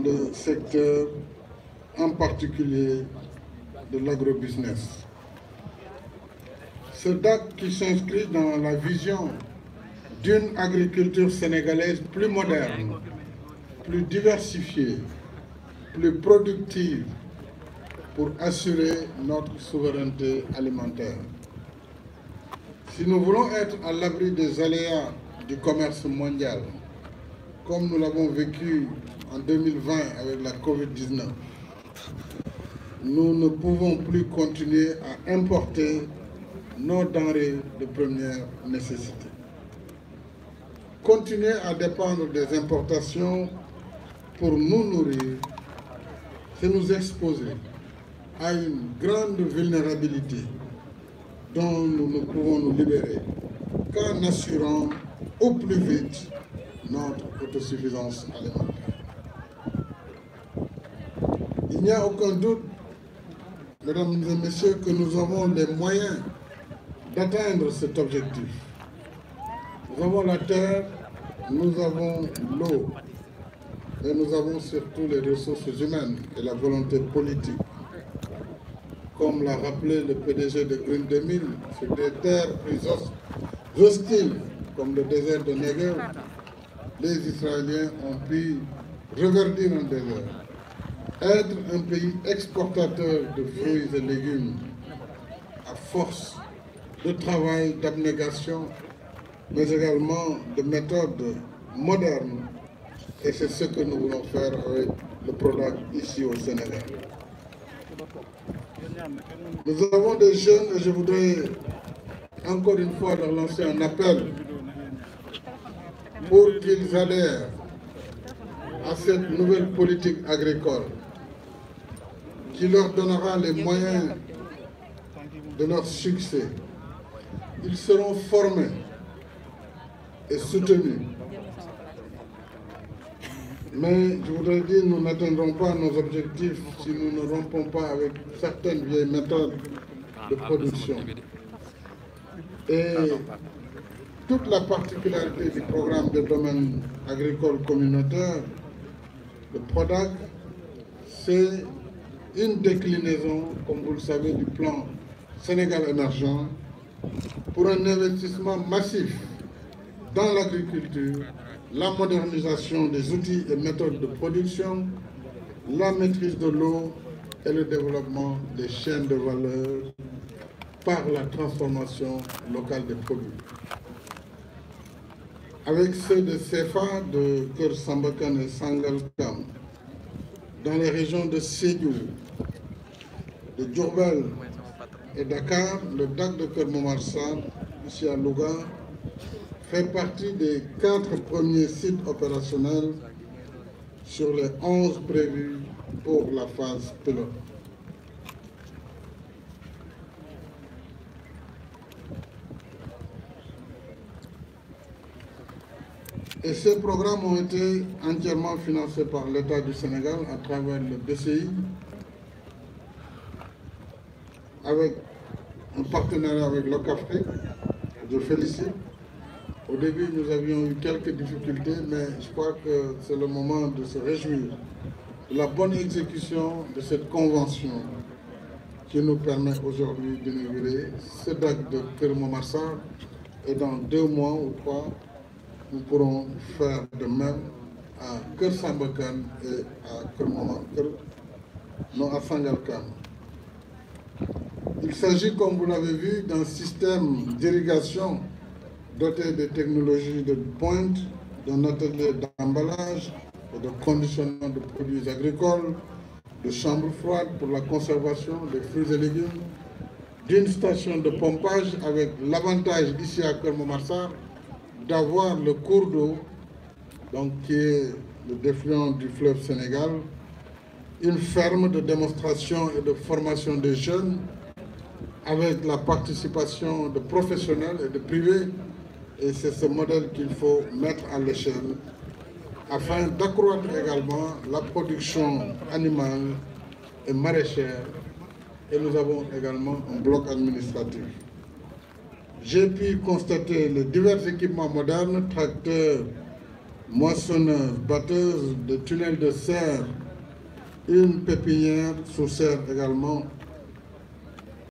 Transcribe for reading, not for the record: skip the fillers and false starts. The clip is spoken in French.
le secteur, en particulier de l'agrobusiness. Ce DAC qui s'inscrit dans la vision d'une agriculture sénégalaise plus moderne, plus diversifiée, plus productive pour assurer notre souveraineté alimentaire. Si nous voulons être à l'abri des aléas du commerce mondial, comme nous l'avons vécu en 2020 avec la Covid-19, nous ne pouvons plus continuer à importer nos denrées de première nécessité. Continuer à dépendre des importations pour nous nourrir, c'est nous exposer à une grande vulnérabilité dont nous ne pouvons nous libérer qu'en assurant au plus vite notre autosuffisance alimentaire. Il n'y a aucun doute, mesdames et messieurs, que nous avons les moyens d'atteindre cet objectif. Nous avons la terre, nous avons l'eau, et nous avons surtout les ressources humaines et la volonté politique. Comme l'a rappelé le PDG de Green 2000, sur des terres plus hostiles, comme le désert de Negev, les Israéliens ont pu reverdir un désert, être un pays exportateur de fruits et légumes à force de travail, d'abnégation, mais également de méthodes modernes. Et c'est ce que nous voulons faire avec le PRODAC ici au Sénégal. Nous avons des jeunes et je voudrais encore une fois leur lancer un appel pour qu'ils adhèrent à cette nouvelle politique agricole qui leur donnera les moyens de leur succès. Ils seront formés et soutenus. Mais je voudrais dire, nous n'atteindrons pas nos objectifs si nous ne rompons pas avec certaines vieilles méthodes de production. Et toute la particularité du programme de domaine agricole communautaire, le PRODAC, c'est une déclinaison, comme vous le savez, du plan Sénégal émergent pour un investissement massif dans l'agriculture, la modernisation des outils et méthodes de production, la maîtrise de l'eau et le développement des chaînes de valeur par la transformation locale des produits. Avec ceux de CFA, de Keur Sambakan et Sangalkam, dans les régions de Sédhiou, de Diourbel et Dakar, le DAC de Keur Momar Sarr, ici à Louga, fait partie des 4 premiers sites opérationnels sur les 11 prévus pour la phase pilote. Et ces programmes ont été entièrement financés par l'État du Sénégal à travers le BCI, avec un partenariat avec l'OCAFRIC. Je félicite. Au début, nous avions eu quelques difficultés, mais je crois que c'est le moment de se réjouir de la bonne exécution de cette convention qui nous permet aujourd'hui d'inaugurer ce DAC de Keur Momar Sarr. Et dans 2 mois ou 3, nous pourrons faire de même à Keur Sambakan et à Keur Momar, non à Sangalkam. Il s'agit, comme vous l'avez vu, d'un système d'irrigation doté de technologies de pointe, d'un atelier d'emballage et de conditionnement de produits agricoles, de chambres froides pour la conservation des fruits et légumes, d'une station de pompage avec l'avantage ici à Keur Momar Sarr d'avoir le cours d'eau, donc qui est le défluent du fleuve Sénégal, une ferme de démonstration et de formation des jeunes avec la participation de professionnels et de privés. Et c'est ce modèle qu'il faut mettre à l'échelle afin d'accroître également la production animale et maraîchère. Et nous avons également un bloc administratif. J'ai pu constater les divers équipements modernes, tracteurs, moissonneuses, batteuses de tunnels de serre, une pépinière sous serre également